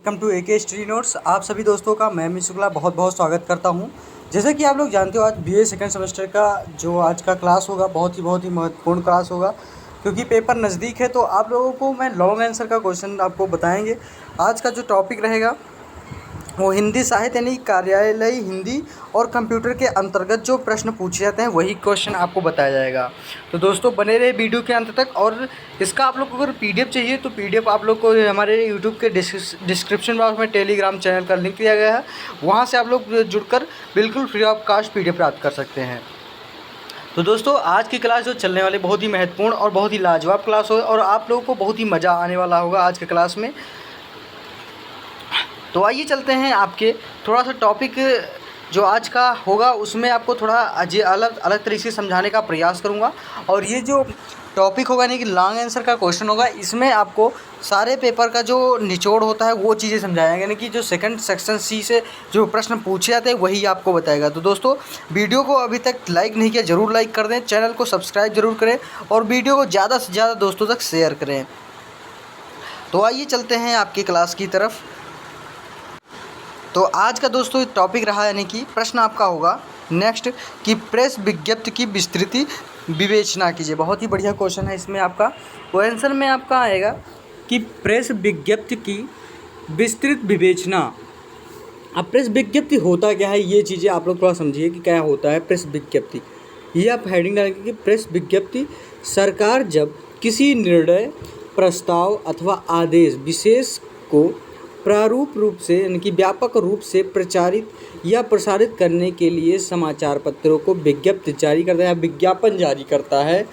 Welcome to AK history notes. आप सभी दोस्तों का मैं अमित शुक्ला बहुत बहुत स्वागत करता हूं। जैसे कि आप लोग जानते हो, आज बीए सेकंड सेमेस्टर का जो आज का क्लास होगा बहुत ही महत्वपूर्ण क्लास होगा, क्योंकि पेपर नज़दीक है। तो आप लोगों को मैं लॉन्ग आंसर का क्वेश्चन आपको बताएंगे। आज का जो टॉपिक रहेगा वो हिंदी साहित्य यानी कार्यालयी हिंदी और कंप्यूटर के अंतर्गत जो प्रश्न पूछे जाते हैं वही क्वेश्चन आपको बताया जाएगा। तो दोस्तों बने रहे वीडियो के अंत तक। और इसका आप लोग को अगर पीडीएफ चाहिए तो पीडीएफ आप लोग को हमारे यूट्यूब के डिस्क्रिप्शन बॉक्स में टेलीग्राम चैनल का लिंक दिया गया है, वहाँ से आप लोग जुड़कर बिल्कुल फ्री ऑफ कास्ट पीडीएफ प्राप्त कर सकते हैं। तो दोस्तों आज की क्लास जो चलने वाली बहुत ही महत्वपूर्ण और बहुत ही लाजवाब क्लास होगी और आप लोगों को बहुत ही मज़ा आने वाला होगा आज के क्लास में। तो आइए चलते हैं आपके थोड़ा सा टॉपिक जो आज का होगा उसमें आपको थोड़ा अलग तरीके से समझाने का प्रयास करूंगा। और ये जो टॉपिक होगा यानी कि लॉन्ग आंसर का क्वेश्चन होगा, इसमें आपको सारे पेपर का जो निचोड़ होता है वो चीज़ें समझाएंगे, यानी कि जो सेकंड सेक्शन सी से जो प्रश्न पूछे जाते हैं वही आपको बताएगा। तो दोस्तों वीडियो को अभी तक लाइक नहीं किया ज़रूर लाइक कर दें, चैनल को सब्सक्राइब ज़रूर करें और वीडियो को ज़्यादा से ज़्यादा दोस्तों तक शेयर करें। तो आइए चलते हैं आपकी क्लास की तरफ। तो आज का दोस्तों टॉपिक रहा यानी कि प्रश्न आपका होगा नेक्स्ट कि प्रेस विज्ञप्ति की विस्तृत विवेचना कीजिए। बहुत ही बढ़िया क्वेश्चन है। इसमें आपका आंसर में आपका आएगा कि प्रेस विज्ञप्ति की विस्तृत विवेचना। अब प्रेस विज्ञप्ति होता क्या है, ये चीज़ें आप लोग थोड़ा समझिए कि क्या होता है प्रेस विज्ञप्ति। ये आप हेडिंग डालेंगे कि प्रेस विज्ञप्ति सरकार जब किसी निर्णय, प्रस्ताव अथवा आदेश विशेष को प्रारूप रूप से यानी कि व्यापक रूप से प्रचारित या प्रसारित करने के लिए समाचार पत्रों को विज्ञप्ति जारी करता है या विज्ञापन जारी करता है,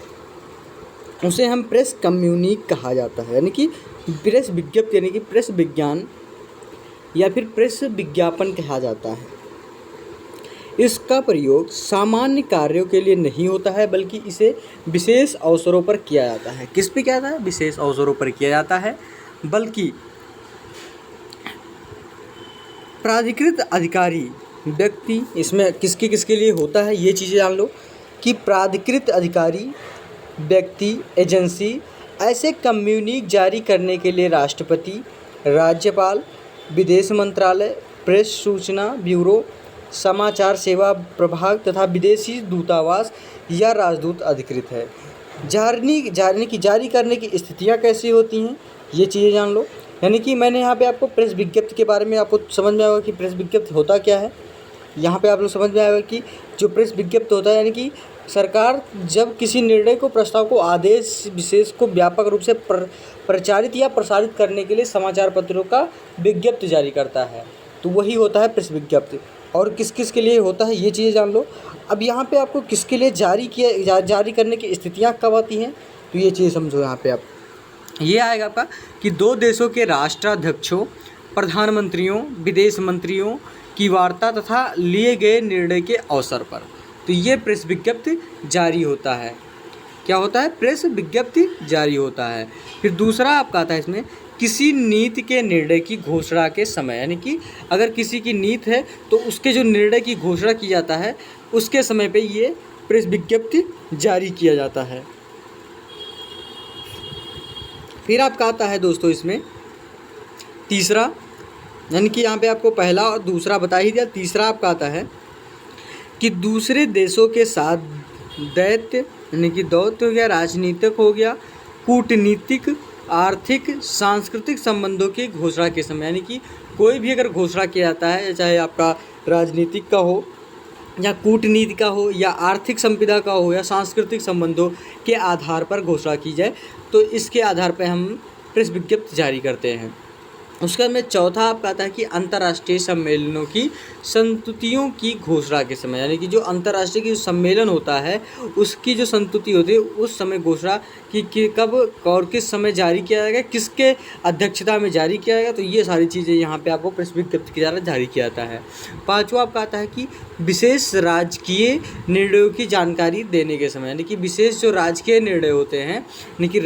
उसे हम प्रेस कम्युनिक कहा जाता है। यानी कि प्रेस विज्ञप्ति यानी कि प्रेस विज्ञान या फिर प्रेस विज्ञापन कहा जाता है। इसका प्रयोग सामान्य कार्यों के लिए नहीं होता है बल्कि इसे विशेष अवसरों पर किया जाता है। किस पे किया जाता है? विशेष अवसरों पर किया जाता है। बल्कि प्राधिकृत अधिकारी व्यक्ति, इसमें किसके लिए होता है ये चीज़ें जान लो कि प्राधिकृत अधिकारी व्यक्ति, एजेंसी ऐसे कम्युनिक जारी करने के लिए राष्ट्रपति, राज्यपाल, विदेश मंत्रालय, प्रेस सूचना ब्यूरो, समाचार सेवा प्रभाग तथा विदेशी दूतावास या राजदूत अधिकृत है। जारी करने की स्थितियाँ कैसी होती हैं ये चीज़ें जान लो। यानी कि मैंने यहाँ पे आपको प्रेस विज्ञप्ति के बारे में आपको समझ में आएगा कि प्रेस विज्ञप्ति होता क्या है। यहाँ पे आप लोग समझ में आएगा कि जो प्रेस विज्ञप्ति होता है यानी कि सरकार जब किसी निर्णय को, प्रस्ताव को, आदेश विशेष को व्यापक रूप से प्रचारित या प्रसारित करने के लिए समाचार पत्रों का विज्ञप्ति जारी करता है, तो वही होता है प्रेस विज्ञप्ति। और किस किस के लिए होता है ये चीज़ें जान लो। अब यहाँ पे आपको किसके लिए जारी करने की स्थितियाँ कब आती हैं तो ये चीज़ समझो। यहाँ पे आप ये आएगा आपका कि दो देशों के राष्ट्राध्यक्षों, प्रधानमंत्रियों, विदेश मंत्रियों की वार्ता तथा लिए गए निर्णय के अवसर पर, तो ये प्रेस विज्ञप्ति जारी होता है। क्या होता है? प्रेस विज्ञप्ति जारी होता है। फिर दूसरा आपका आता है इसमें किसी नीति के निर्णय की घोषणा के समय, यानी कि अगर किसी की नीति है तो उसके जो निर्णय की घोषणा की जाता है उसके समय पे ये प्रेस विज्ञप्ति जारी किया जाता है। फिर आपका आता है दोस्तों इसमें तीसरा, यानी कि यहाँ पे आपको पहला और दूसरा बता ही दिया। तीसरा आपका आता है कि दूसरे देशों के साथ दैत्य यानी कि दौत्य हो गया, राजनीतिक हो गया, कूटनीतिक, आर्थिक, सांस्कृतिक संबंधों की घोषणा के समय, यानी कि कोई भी अगर घोषणा किया जाता है, चाहे आपका राजनीतिक का हो या कूटनीति का हो या आर्थिक संपदा का हो या सांस्कृतिक संबंधों के आधार पर घोषणा की जाए, तो इसके आधार पर हम प्रेस विज्ञप्ति जारी करते हैं। उसके में चौथा आपका आता है कि अंतर्राष्ट्रीय सम्मेलनों की संस्तुतियों की घोषणा के समय, यानी कि जो अंतर्राष्ट्रीय की सम्मेलन होता है उसकी जो संस्तुति होती है उस समय घोषणा कि कब और किस समय जारी किया जाएगा, किसके अध्यक्षता में जारी किया जाएगा, तो ये सारी चीज़ें यहाँ पे आपको प्रेस विज्ञप्ति के द्वारा जारी किया जाता है। पाँचवा आपका आता है कि विशेष राजकीय निर्णयों की जानकारी देने के समय, यानी कि विशेष जो राजकीय निर्णय होते हैं, यानी कि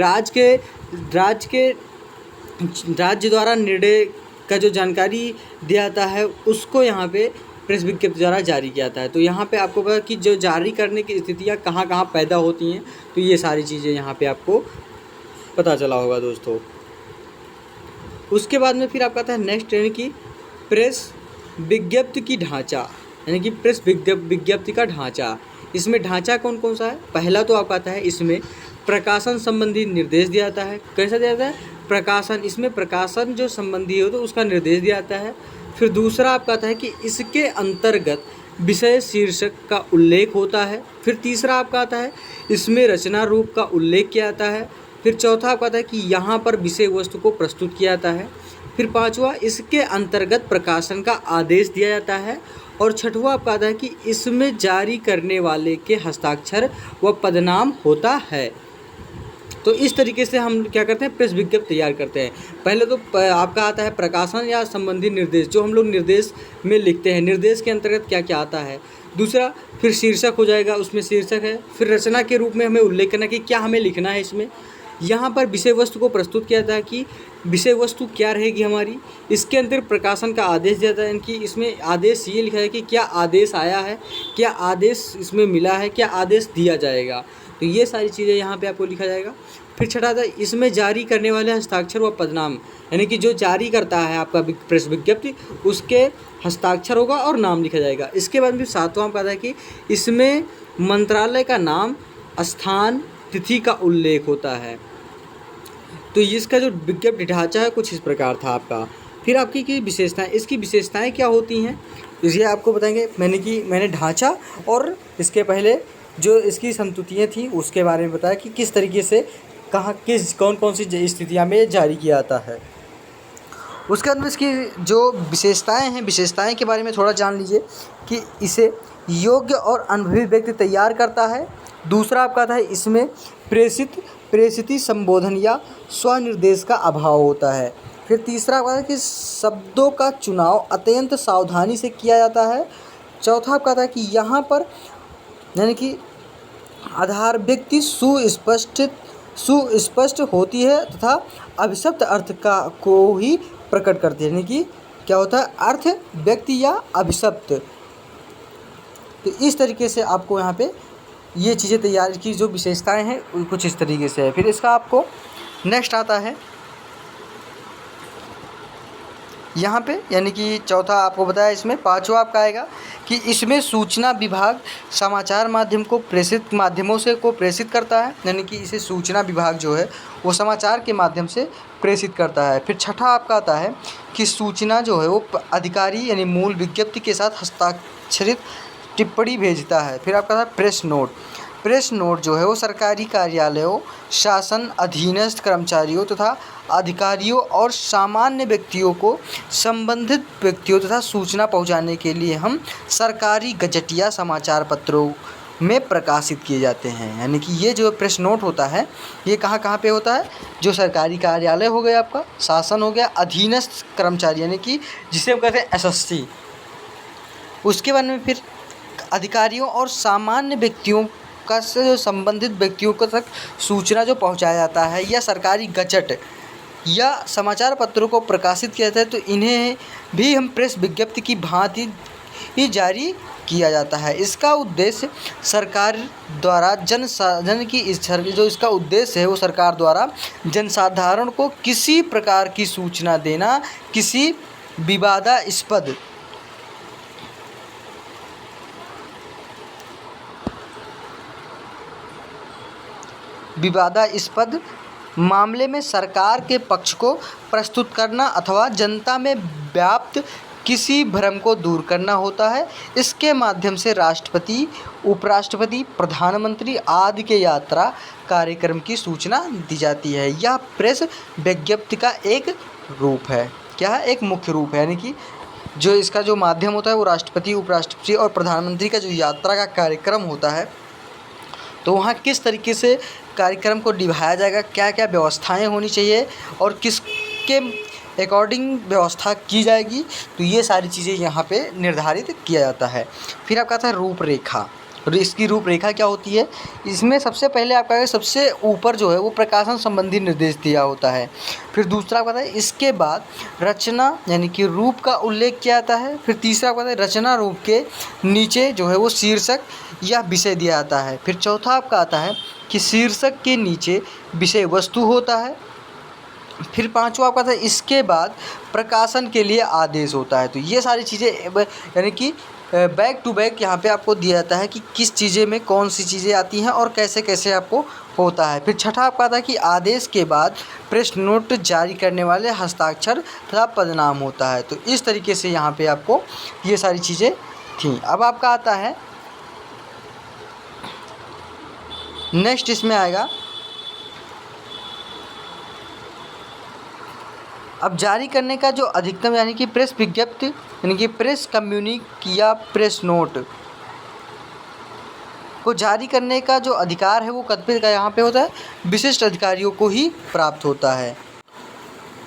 राज्य द्वारा निर्णय का जो जानकारी दिया जाता है उसको यहाँ पे प्रेस विज्ञप्ति द्वारा जारी किया जाता है। तो यहाँ पे आपको पता कि जो जारी करने की स्थितियाँ कहाँ कहाँ पैदा होती हैं, तो ये सारी चीज़ें यहाँ पे आपको पता चला होगा दोस्तों। उसके बाद में फिर आपका आता है नेक्स्ट, यानी कि प्रेस विज्ञप्ति की ढांचा, यानी कि प्रेस विज्ञप्ति का ढांचा। इसमें ढांचा कौन कौन सा है? पहला तो आपका आता है इसमें प्रकाशन संबंधी निर्देश दिया जाता है। कैसा दिया जाता है? प्रकाशन, इसमें प्रकाशन जो संबंधी हो तो उसका निर्देश दिया जाता है। फिर दूसरा आपका आता है कि इसके अंतर्गत विषय शीर्षक का उल्लेख होता है। फिर तीसरा आपका आता है इसमें रचना रूप का उल्लेख किया जाता है। फिर चौथा आपका आता है कि यहाँ पर विषय वस्तु को प्रस्तुत किया जाता है। फिर पांचवा इसके अंतर्गत प्रकाशन का आदेश दिया जाता है। और छठवां आपका आता है कि इसमें जारी करने वाले के हस्ताक्षर व पदनाम होता है। तो इस तरीके से हम क्या करते हैं? प्रेस विज्ञप्ति तैयार करते हैं। पहले तो आपका आता है प्रकाशन या संबंधी निर्देश, जो हम लोग निर्देश में लिखते हैं, निर्देश के अंतर्गत क्या क्या आता है। दूसरा फिर शीर्षक हो जाएगा, उसमें शीर्षक है। फिर रचना के रूप में हमें उल्लेख करना कि क्या हमें लिखना है इसमें। यहाँ पर विषय वस्तु को प्रस्तुत किया जाता है कि विषय वस्तु क्या रहेगी हमारी। इसके अंदर प्रकाशन का आदेश दिया जाता है, यानी कि इसमें आदेश ये लिखा है कि क्या आदेश आया है, क्या आदेश इसमें मिला है, क्या आदेश दिया जाएगा। तो ये सारी चीज़ें यहाँ पे आपको लिखा जाएगा। फिर छठा था इसमें जारी करने वाले हस्ताक्षर व पदनाम, यानी कि जो जारी करता है आपका प्रेस विज्ञप्ति उसके हस्ताक्षर होगा और नाम लिखा जाएगा। इसके बाद फिर सातवां पता है कि इसमें मंत्रालय का नाम, स्थान, तिथि का उल्लेख होता है। तो इसका जो विज्ञप्ति ढांचा है कुछ इस प्रकार था आपका। फिर आपकी की विशेषताएं, इसकी विशेषताएं क्या होती हैं ये आपको बताएंगे। मैंने ढांचा और इसके पहले जो इसकी संतुतियाँ थी उसके बारे में बताया कि किस तरीके से कहाँ कौन कौन सी स्थितियाँ में जारी किया जाता है। उसके अंदर इसकी जो विशेषताएं हैं, विशेषताएं के बारे में थोड़ा जान लीजिए कि इसे योग्य और अनुभवी व्यक्ति तैयार करता है। दूसरा आपका था इसमें प्रेषित संबोधन या स्वनिर्देश का अभाव होता है। फिर तीसरा आपका है कि शब्दों का चुनाव अत्यंत सावधानी से किया जाता है। चौथा आपका था कि यहाँ पर यानी कि आधार व्यक्ति सुस्पष्ट होती है तथा अभिशप्त अर्थ को ही प्रकट करती है, यानी कि क्या होता है अर्थ व्यक्ति या अभिशप्त। तो इस तरीके से आपको यहाँ पे ये चीज़ें तैयार की जो विशेषताएं हैं कुछ इस तरीके से है। फिर इसका आपको नेक्स्ट आता है यहाँ पे, यानी कि चौथा आपको बताया। इसमें पांचवा आपका आएगा कि इसमें सूचना विभाग समाचार माध्यम को प्रेषित माध्यमों से को प्रेषित करता है, यानी कि इसे सूचना विभाग जो है वो समाचार के माध्यम से प्रेषित करता है। फिर छठा आपका आता है कि सूचना जो है वो अधिकारी यानी मूल विज्ञप्ति के साथ हस्ताक्षरित टिप्पणी भेजता है। फिर आपका था प्रेस नोट जो है वो सरकारी कार्यालयों, शासन अधीनस्थ कर्मचारियों तथा अधिकारियों और सामान्य व्यक्तियों को संबंधित व्यक्तियों तथा सूचना पहुंचाने के लिए हम सरकारी गजटिया समाचार पत्रों में प्रकाशित किए जाते हैं। यानी कि ये जो प्रेस नोट होता है ये कहाँ कहाँ पे होता है? जो सरकारी कार्यालय हो गया आपका, शासन हो गया, अधीनस्थ कर्मचारी यानी कि जिसे हम कहते हैं एसएससी, उसके बाद में फिर अधिकारियों और सामान्य व्यक्तियों का से जो संबंधित व्यक्तियों को तक सूचना जो पहुंचाया जाता है या सरकारी गजट या समाचार पत्रों को प्रकाशित किया जाता है, तो इन्हें भी हम प्रेस विज्ञप्ति की भांति ही जारी किया जाता है। इसका उद्देश्य सरकार द्वारा जो इसका उद्देश्य है वो सरकार द्वारा जनसाधारण को किसी प्रकार की सूचना देना, किसी विवादास्पद मामले में सरकार के पक्ष को प्रस्तुत करना अथवा जनता में व्याप्त किसी भ्रम को दूर करना होता है। इसके माध्यम से राष्ट्रपति, उपराष्ट्रपति, प्रधानमंत्री आदि के यात्रा कार्यक्रम की सूचना दी जाती है। यह प्रेस विज्ञप्ति का एक रूप है। क्या है? एक मुख्य रूप है, यानी कि जो इसका जो माध्यम होता है वो राष्ट्रपति, उपराष्ट्रपति और प्रधानमंत्री का जो यात्रा का कार्यक्रम होता है, तो वहाँ किस तरीके से कार्यक्रम को निभाया जाएगा, क्या क्या व्यवस्थाएं होनी चाहिए और किसके अकॉर्डिंग व्यवस्था की जाएगी, तो ये सारी चीज़ें यहाँ पे निर्धारित किया जाता है। फिर आपका आता है रूपरेखा। और इसकी रूपरेखा क्या होती है? इसमें सबसे पहले आपका सबसे ऊपर जो है वो प्रकाशन संबंधी निर्देश दिया होता है। फिर दूसरा आपका है इसके बाद रचना यानी कि रूप का उल्लेख किया जाता है। फिर तीसरा आपका है रचना रूप के नीचे जो है वो शीर्षक या विषय दिया जाता है। फिर चौथा आपका आता है कि शीर्षक के नीचे विषय वस्तु होता है। फिर पाँचवा आपका था इसके बाद प्रकाशन के लिए आदेश होता है। तो ये सारी चीज़ें यानी कि बैक टू बैक यहाँ पे आपको दिया जाता है कि किस चीज़ें में कौन सी चीज़ें आती हैं और कैसे कैसे आपको होता है। फिर छठा आपका था कि आदेश के बाद प्रेस नोट जारी करने वाले हस्ताक्षर तथा पदनाम होता है। तो इस तरीके से यहाँ पे आपको ये सारी चीज़ें थी। अब आपका आता है नेक्स्ट, इसमें आएगा अब जारी करने का जो अधिकतम यानी कि प्रेस विज्ञप्ति यानी कि प्रेस कम्युनिक या प्रेस नोट को जारी करने का जो अधिकार है वो कद्य का यहाँ पे होता है, विशिष्ट अधिकारियों को ही प्राप्त होता है।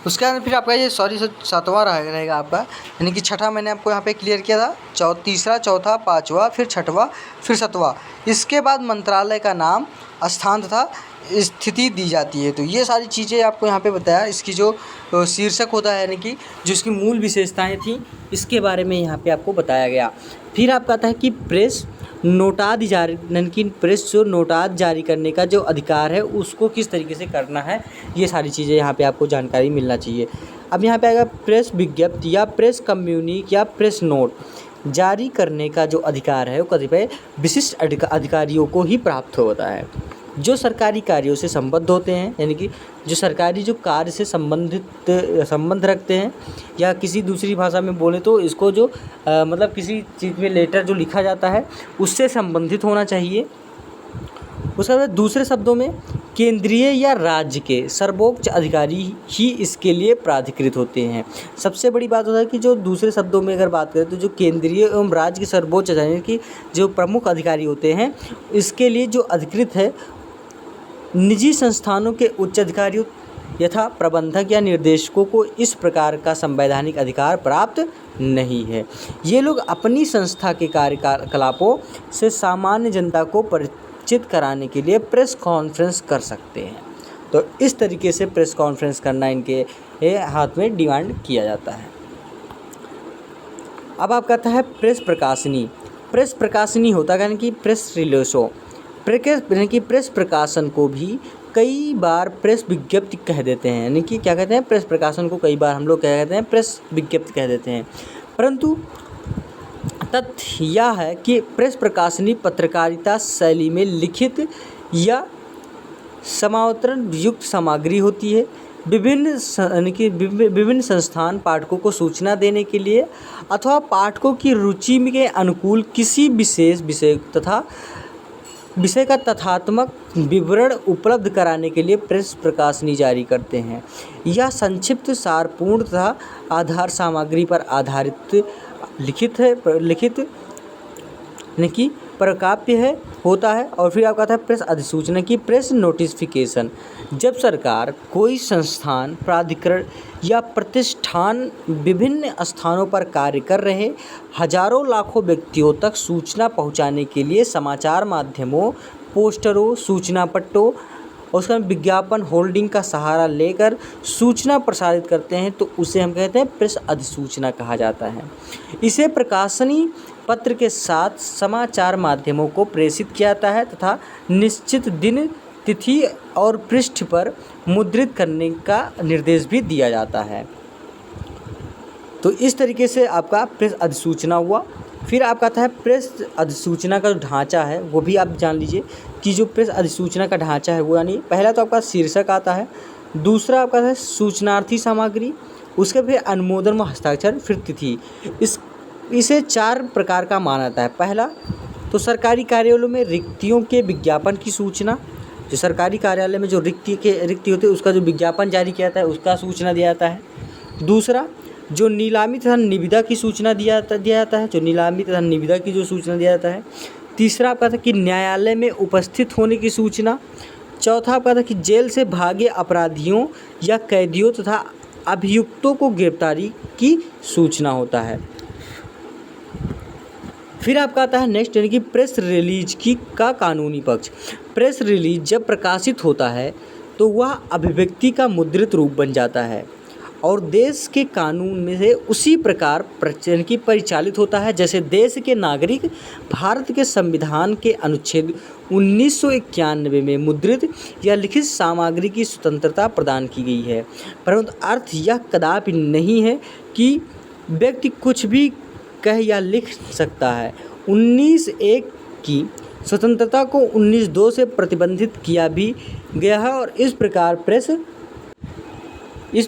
उसके बाद फिर आपका ये सातवां रहेगा आपका, यानी कि छठा मैंने आपको यहाँ पे क्लियर किया था, तीसरा, चौथा, पाँचवा, फिर छठवा, फिर सातवां। इसके बाद मंत्रालय का नाम, स्थान तथा स्थिति दी जाती है। तो ये सारी चीज़ें आपको यहाँ पे बताया। इसकी जो शीर्षक होता है यानी कि जो इसकी मूल विशेषताएं थी इसके बारे में यहाँ पे आपको बताया गया। फिर आपका आता है कि प्रेस नोटाद जारी यानी कि प्रेस जो नोटाद जारी करने का जो अधिकार है उसको किस तरीके से करना है, ये सारी चीज़ें यहाँ पे आपको जानकारी मिलना चाहिए। अब यहाँ पे आएगा प्रेस विज्ञप्ति या प्रेस कम्युनिक या प्रेस नोट जारी करने का जो अधिकार है वो कतिपय विशिष्ट अधिकारियों को ही प्राप्त होता है, जो सरकारी कार्यों से संबद्ध होते हैं, यानी कि जो सरकारी जो कार्य से संबंध रखते हैं, या किसी दूसरी भाषा में बोले तो इसको जो मतलब किसी चीज़ में लेटर जो लिखा जाता है उससे संबंधित होना चाहिए। उसके बाद दूसरे शब्दों में केंद्रीय या राज्य के सर्वोच्च अधिकारी ही इसके लिए प्राधिकृत होते हैं। सबसे बड़ी बात होता है कि जो दूसरे शब्दों में अगर बात करें तो जो केंद्रीय एवं राज्य के सर्वोच्च अधिकारी की जो प्रमुख अधिकारी होते हैं इसके लिए जो अधिकृत है, निजी संस्थानों के उच्च अधिकारियों यथा प्रबंधक या निर्देशकों को इस प्रकार का संवैधानिक अधिकार प्राप्त नहीं है। ये लोग अपनी संस्था के कार्यकलापों से सामान्य जनता को परिचित कराने के लिए प्रेस कॉन्फ्रेंस कर सकते हैं। तो इस तरीके से प्रेस कॉन्फ्रेंस करना इनके हाथ में डिमांड किया जाता है। अब आप कहता है प्रेस प्रकाशनी। प्रेस प्रकाशनी होता है यानी कि प्रेस रिलीजो, यानी कि प्रेस प्रकाशन को भी कई बार प्रेस विज्ञप्ति कह देते हैं, यानी कि क्या कहते हैं, प्रेस प्रकाशन को कई बार हम लोग क्या कहते हैं, प्रेस विज्ञप्ति कह देते हैं। परंतु तथ्य यह है कि प्रेस प्रकाशनी पत्रकारिता शैली में लिखित या समावतरण युक्त सामग्री होती है। विभिन्न संस्थान पाठकों को सूचना देने के लिए अथवा पाठकों की रुचि के अनुकूल किसी विशेष विषय का तथ्यात्मक विवरण उपलब्ध कराने के लिए प्रेस प्रकाशनी जारी करते हैं। यह संक्षिप्त, सारपूर्ण तथा आधार सामग्री पर आधारित लिखित कि प्रकाप्य है होता है। और फिर आपका था प्रेस अधिसूचना की प्रेस नोटिफिकेशन। जब सरकार, कोई संस्थान, प्राधिकरण या प्रतिष्ठान विभिन्न स्थानों पर कार्य कर रहे हजारों लाखों व्यक्तियों तक सूचना पहुंचाने के लिए समाचार माध्यमों, पोस्टरों, सूचना पट्टों और उसका विज्ञापन होर्डिंग का सहारा लेकर सूचना प्रसारित करते हैं तो उसे हम कहते हैं प्रेस अधिसूचना कहा जाता है। इसे प्रकाशनी पत्र के साथ समाचार माध्यमों को प्रेषित किया जाता है तथा निश्चित दिन, तिथि और पृष्ठ पर मुद्रित करने का निर्देश भी दिया जाता है। तो इस तरीके से आपका प्रेस अधिसूचना हुआ। फिर आपका आता है प्रेस अधिसूचना का जो ढांचा है वो भी आप जान लीजिए कि जो प्रेस अधिसूचना का ढांचा है वो, यानी पहला तो आपका शीर्षक आता है, दूसरा आपका है सूचनार्थी सामग्री, उसके फिर अनुमोदन व हस्ताक्षर, फिर तिथि। इसे 4 प्रकार का माना जाता है। पहला तो सरकारी कार्यालयों में रिक्तियों के विज्ञापन की सूचना, जो सरकारी कार्यालय में जो रिक्ति होती है उसका जो विज्ञापन जारी किया जाता है उसका सूचना दिया जाता है। दूसरा जो नीलामी तथा निविदा की सूचना दिया जाता है, जो नीलामी तथा निविदा की जो सूचना दिया जाता है। तीसरा आपका था कि न्यायालय में उपस्थित होने की सूचना। चौथा आपका था कि जेल से भागे अपराधियों या कैदियों तथा अभियुक्तों को गिरफ्तारी की सूचना होता है। फिर आपका आता है नेक्स्ट, यानी कि प्रेस रिलीज का कानूनी पक्ष। प्रेस रिलीज जब प्रकाशित होता है तो वह अभिव्यक्ति का मुद्रित रूप बन जाता है और देश के कानून में से उसी प्रकार परिचालित होता है जैसे देश के नागरिक भारत के संविधान के अनुच्छेद 1991 में मुद्रित या लिखित सामग्री की स्वतंत्रता प्रदान की गई है, परंतु अर्थ यह कदापि नहीं है कि व्यक्ति कुछ भी कह या लिख सकता है। 1901 की स्वतंत्रता को 1902 से प्रतिबंधित किया भी गया है और इस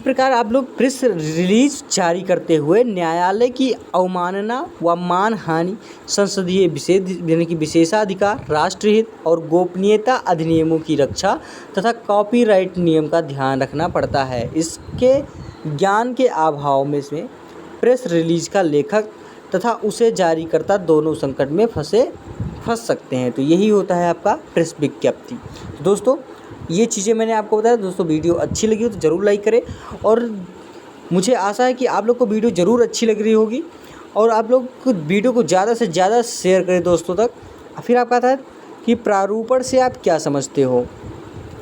प्रकार आप लोग प्रेस रिलीज जारी करते हुए न्यायालय की अवमानना व मानहानि, संसदीय यानी कि विशेषाधिकार, राष्ट्रहित और गोपनीयता अधिनियमों की रक्षा तथा कॉपीराइट नियम का ध्यान रखना पड़ता है। इसके ज्ञान के अभाव में इसमें प्रेस रिलीज का लेखक तथा उसे जारीकर्ता दोनों संकट में फंस सकते हैं। तो यही होता है आपका प्रेस विज्ञप्ति। तो दोस्तों ये चीज़ें मैंने आपको बताया। दोस्तों वीडियो अच्छी लगी हो तो ज़रूर लाइक करें और मुझे आशा है कि आप लोग को वीडियो ज़रूर अच्छी लग रही होगी और आप लोग वीडियो को ज़्यादा से ज़्यादा शेयर करें दोस्तों तक। फिर आप कहता है कि प्रारूपण से आप क्या समझते हो,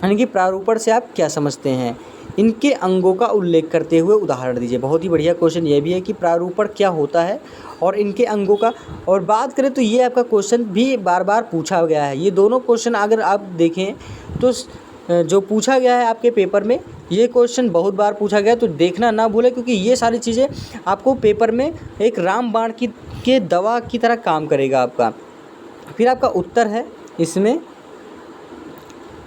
यानी कि प्रारूपण से आप क्या समझते हैं, इनके अंगों का उल्लेख करते हुए उदाहरण दीजिए। बहुत ही बढ़िया क्वेश्चन ये भी है कि प्रारूपण क्या होता है और इनके अंगों का। और बात करें तो ये आपका क्वेश्चन भी बार बार पूछा गया है। ये दोनों क्वेश्चन अगर आप देखें तो जो पूछा गया है आपके पेपर में, ये क्वेश्चन बहुत बार पूछा गया, तो देखना ना भूलें क्योंकि ये सारी चीज़ें आपको पेपर में एक रामबाण के दवा की तरह काम करेगा आपका। फिर आपका उत्तर है इसमें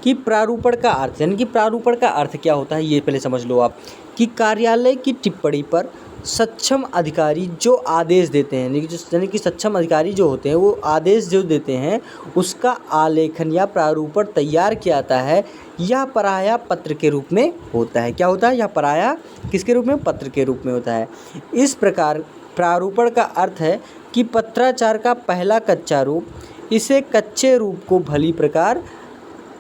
कि प्रारूपण का अर्थ, यानी कि प्रारूपण का अर्थ क्या होता है ये पहले समझ लो आप। कि कार्यालय की टिप्पणी पर सक्षम अधिकारी जो आदेश देते हैं, यानी कि सक्षम अधिकारी जो होते हैं वो आदेश जो देते हैं उसका आलेखन या प्रारूपण तैयार किया जाता है। यह पराया पत्र के रूप में होता है। क्या होता है? यह पराया किसके रूप में? पत्र के रूप में होता है। इस प्रकार प्रारूपण का अर्थ है कि पत्राचार का पहला कच्चा रूप, इसे कच्चे रूप को भली प्रकार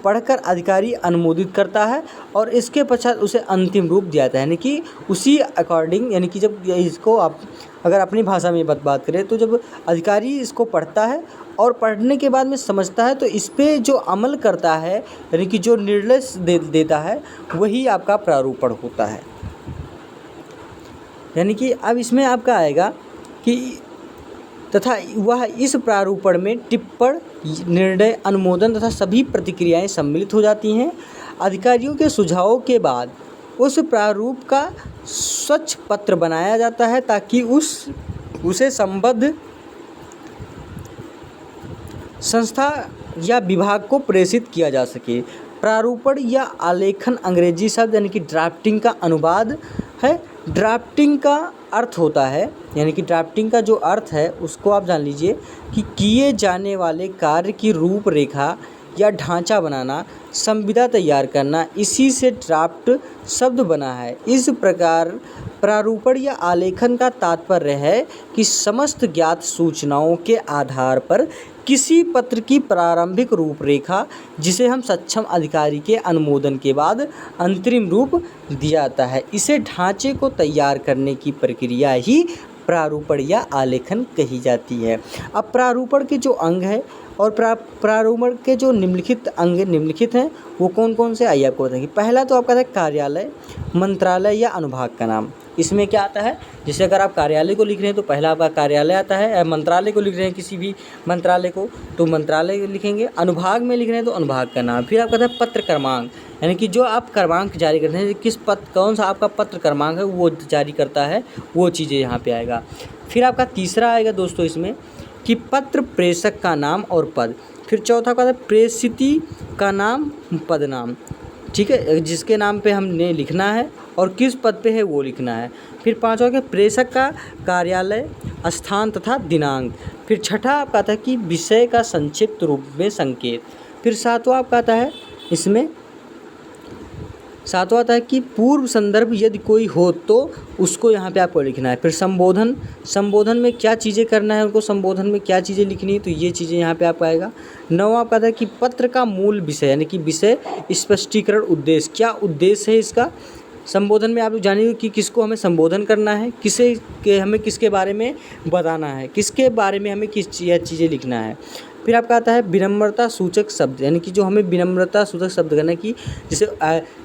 पढ़कर अधिकारी अनुमोदित करता है और इसके पश्चात उसे अंतिम रूप दिया जाता है। यानी कि उसी अकॉर्डिंग, यानी कि जब इसको आप अगर अपनी भाषा में बात करें तो जब अधिकारी इसको पढ़ता है और पढ़ने के बाद में समझता है तो इस पे जो अमल करता है, यानी कि जो निर्णय देता है, वही आपका प्रारूपण होता है। यानी कि अब इसमें आपका आएगा कि तथा वह इस प्रारूपण में टिप्पण, निर्णय, अनुमोदन तथा सभी प्रतिक्रियाएं सम्मिलित हो जाती हैं। अधिकारियों के सुझावों के बाद उस प्रारूप का स्वच्छ पत्र बनाया जाता है ताकि उसे संबद्ध संस्था या विभाग को प्रेषित किया जा सके। प्रारूपण या आलेखन अंग्रेजी शब्द यानी कि ड्राफ्टिंग का अनुवाद है। ड्राफ्टिंग का अर्थ होता है, यानी कि ड्राफ्टिंग का जो अर्थ है उसको आप जान लीजिए कि किए जाने वाले कार्य की रूपरेखा या ढांचा बनाना, संविदा तैयार करना, इसी से ड्राफ्ट शब्द बना है। इस प्रकार प्रारूपण या आलेखन का तात्पर्य है कि समस्त ज्ञात सूचनाओं के आधार पर किसी पत्र की प्रारंभिक रूपरेखा, जिसे हम सक्षम अधिकारी के अनुमोदन के बाद अंतरिम रूप दिया जाता है, इसे ढांचे को तैयार करने की प्रक्रिया ही प्रारूपण या आलेखन कही जाती है। अब प्रारूपण के जो अंग है और प्रारूपण के जो निम्नलिखित हैं वो कौन कौन से, आइए आपको बताएंगे। पहला तो आपका है कार्यालय, मंत्रालय या अनुभाग का नाम। इसमें क्या आता है, जैसे अगर आप कार्यालय को लिख रहे हैं तो पहला आपका कार्यालय आता है। मंत्रालय को लिख रहे हैं किसी भी मंत्रालय को तो मंत्रालय लिखेंगे। अनुभाग में लिख रहे हैं तो अनुभाग का नाम। फिर आपका है पत्र क्रमांक, यानी कि जो आप क्रमांक जारी करते हैं, किस कौन सा आपका पत्र क्रमांक है वो जारी करता है, वो चीज़ें यहाँ पे आएगा। फिर आपका तीसरा आएगा दोस्तों इसमें कि पत्र प्रेषक का नाम और पद। फिर चौथा का प्रेषिती का नाम, पद नाम, ठीक है, जिसके नाम पे हमने लिखना है और किस पद पे है वो लिखना है। फिर पांचवा का प्रेषक का कार्यालय, स्थान तथा दिनांक। फिर छठा आपका आता है कि विषय का संक्षिप्त रूप में संकेत। फिर सातवां आपका आता है इसमें, सातवां आता है कि पूर्व संदर्भ यदि कोई हो तो उसको यहाँ पे आपको लिखना है। फिर संबोधन में क्या चीज़ें करना है, उनको संबोधन में क्या चीज़ें लिखनी है, तो ये चीज़ें यहाँ पे आपको आएगा। नौवां आपका आता है कि पत्र का मूल विषय, यानी कि विषय स्पष्टीकरण, उद्देश्य, क्या उद्देश्य है इसका। संबोधन में आप लोग जानिए कि किसको हमें संबोधन करना है, हमें किसके बारे में बताना है, किसके बारे में हमें किस चीज़ें लिखना है। फिर आपका आता है विनम्रता सूचक शब्द, यानी कि जो हमें विनम्रता सूचक शब्द करना है कि जैसे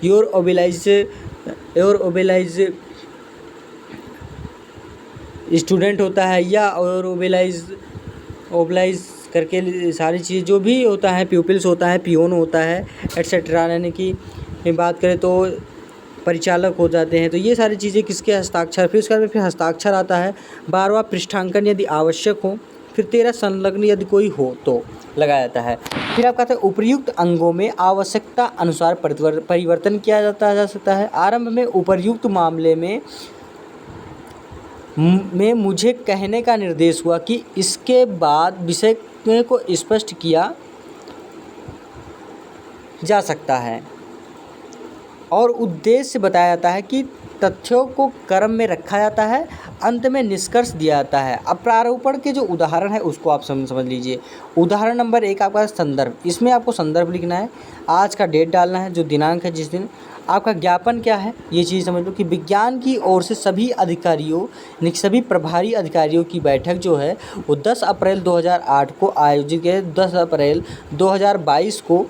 योर ओबेलाइज स्टूडेंट होता है या योर ओबेलाइज करके सारी चीज़ जो भी होता है, प्यूपिल्स होता है, पियोन होता है, एटसेट्रा, यानी कि बात करें तो परिचालक हो जाते हैं। तो ये सारी चीज़ें किसके हस्ताक्षर, फिर उसके बाद में फिर हस्ताक्षर आता है। 12वां पृष्ठांकन यदि आवश्यक हो, फिर 13 संलग्न यदि कोई हो तो लगाया जाता है। फिर आप कहते हैं उपर्युक्त अंगों में आवश्यकता अनुसार परिवर्तन किया जा सकता है। आरंभ में उपर्युक्त मामले में मुझे कहने का निर्देश हुआ कि इसके बाद विषय को स्पष्ट किया जा सकता है और उद्देश्य बताया जाता है कि तथ्यों को क्रम में रखा जाता है, अंत में निष्कर्ष दिया जाता है। अब प्रारूपण के जो उदाहरण है उसको आप समझ लीजिए। उदाहरण नंबर 1 आपका संदर्भ, इसमें आपको संदर्भ लिखना है, आज का डेट डालना है, जो दिनांक है जिस दिन। आपका ज्ञापन क्या है, ये चीज़ समझ लो कि विज्ञान की ओर से सभी अधिकारियों, सभी प्रभारी अधिकारियों की बैठक जो है वो 10 अप्रैल 2008 को आयोजित की, 10 अप्रैल 2022 को,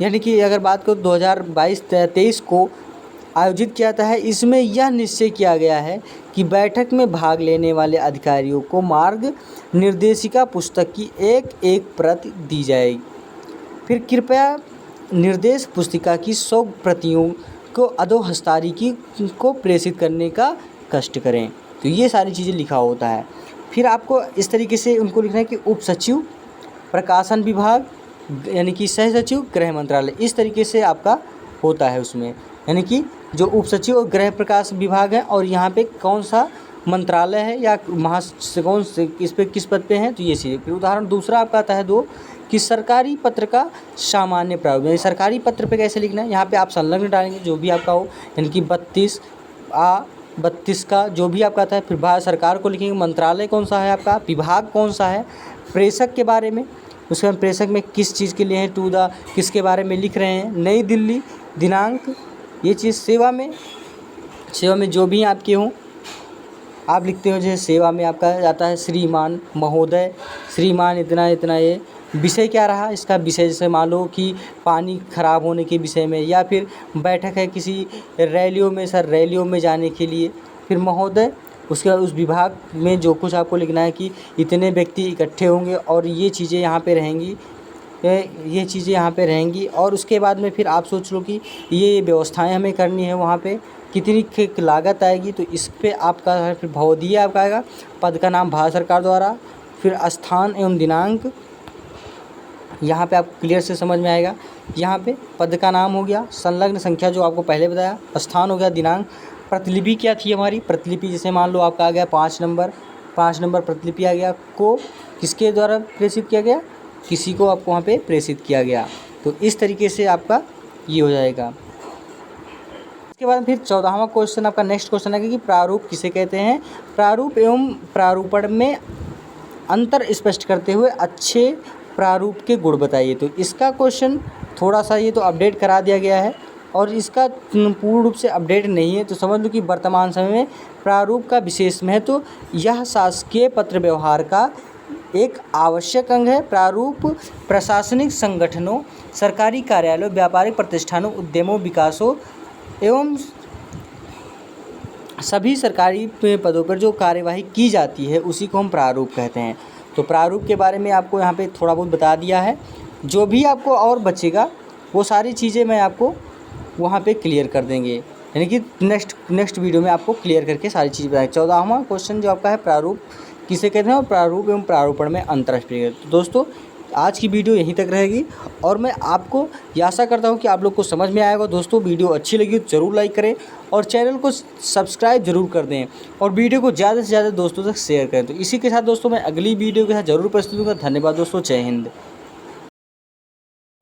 यानी कि अगर बात करो 2022-23 को आयोजित किया जाता है। इसमें यह निश्चय किया गया है कि बैठक में भाग लेने वाले अधिकारियों को मार्ग निर्देशिका पुस्तक की एक प्रति दी जाएगी। फिर कृपया निर्देश पुस्तिका की 100 प्रतियों को अधोहस्ताक्षरी को प्रेषित करने का कष्ट करें। तो ये सारी चीज़ें लिखा होता है। फिर आपको इस तरीके से उनको लिखना है कि उप सचिव, प्रकाशन विभाग, यानी कि सह सचिव, गृह मंत्रालय, इस तरीके से आपका होता है उसमें, यानी कि जो उप सचिव और गृह प्रकाश विभाग है और यहाँ पे कौन सा मंत्रालय है या कौन से इस पे किस पद पे हैं, तो ये चीज़। फिर उदाहरण दूसरा आपका आता है 2 कि सरकारी पत्र का सामान्य प्रारूप, यानी सरकारी पत्र पे कैसे लिखना है, यहाँ पे आप संलग्न डालेंगे जो भी आपका हो, यानी कि 32 का जो भी आपका आता है। फिर भारत सरकार को लिखेंगे, मंत्रालय कौन सा है आपका, विभाग कौन सा है, प्रेषक के बारे में, उसके बाद प्रेषक में किस चीज़ के लिए है, टू द किसके बारे में लिख रहे हैं, नई दिल्ली, दिनांक, ये चीज़। सेवा में जो भी आपके हों आप लिखते हो, जैसे सेवा में आपका जाता है श्रीमान, महोदय, श्रीमान इतना इतना। ये विषय क्या रहा इसका, विषय जैसे मान लो कि पानी खराब होने के विषय में, या फिर बैठक है किसी रैलियों में, सर रैलियों में जाने के लिए। फिर महोदय, उसके बाद उस विभाग में जो कुछ आपको लिखना है कि इतने व्यक्ति इकट्ठे होंगे और ये चीज़ें यहाँ पे रहेंगी, ये चीज़ें यहाँ पे रहेंगी। और उसके बाद में फिर आप सोच लो कि ये व्यवस्थाएं हमें करनी है, वहाँ पे कितनी लागत आएगी, तो इस पे आपका फिर भवदीय आपका आएगा, पद का नाम भारत सरकार द्वारा, फिर स्थान एवं दिनांक, यहाँ पे आप क्लियर से समझ में आएगा। यहाँ पे पद का नाम हो गया, संलग्न संख्या जो आपको पहले बताया, स्थान हो गया, दिनांक, प्रतिलिपि क्या थी हमारी, प्रतिलिपि जैसे मान लो आपका आ गया 5 नंबर प्रतिलिपि आ गया, को किसके द्वारा प्रेषित किया गया, किसी को आपको वहाँ पे प्रेषित किया गया। तो इस तरीके से आपका ये हो जाएगा। इसके बाद फिर 14वां क्वेश्चन आपका नेक्स्ट क्वेश्चन है कि प्रारूप किसे कहते हैं। प्रारूप एवं प्रारूपण में अंतर स्पष्ट करते हुए अच्छे प्रारूप के गुण बताइए। तो इसका क्वेश्चन थोड़ा सा ये तो अपडेट करा दिया गया है और इसका पूर्ण रूप से अपडेट नहीं है, तो समझ लो कि वर्तमान समय में प्रारूप का विशेष महत्व, यह शासकीय पत्र व्यवहार का एक आवश्यक अंग है। प्रारूप प्रशासनिक संगठनों, सरकारी कार्यालयों, व्यापारिक प्रतिष्ठानों, उद्यमों, विकासों एवं सभी सरकारी पदों पर जो कार्यवाही की जाती है उसी को हम प्रारूप कहते हैं। तो प्रारूप के बारे में आपको यहाँ पे थोड़ा बहुत बता दिया है। जो भी आपको और बचेगा वो सारी चीज़ें मैं आपको वहाँ पे क्लियर कर देंगे, यानी कि नेक्स्ट वीडियो में आपको क्लियर करके सारी चीज़ बताएं। 14वां क्वेश्चन जो आपका है प्रारूप किसे कहते हैं और प्रारूप एवं प्रारूपण में अंतर। तो दोस्तों आज की वीडियो यहीं तक रहेगी और मैं आपको ये आशा करता हूँ कि आप लोग को समझ में आएगा। दोस्तों वीडियो अच्छी लगी तो ज़रूर लाइक करें और चैनल को सब्सक्राइब जरूर कर दें और वीडियो को ज़्यादा से ज़्यादा दोस्तों तक शेयर करें। तो इसी के साथ दोस्तों मैं अगली वीडियो के साथ ज़रूर प्रस्तुत होगा। धन्यवाद दोस्तों, जय हिंद।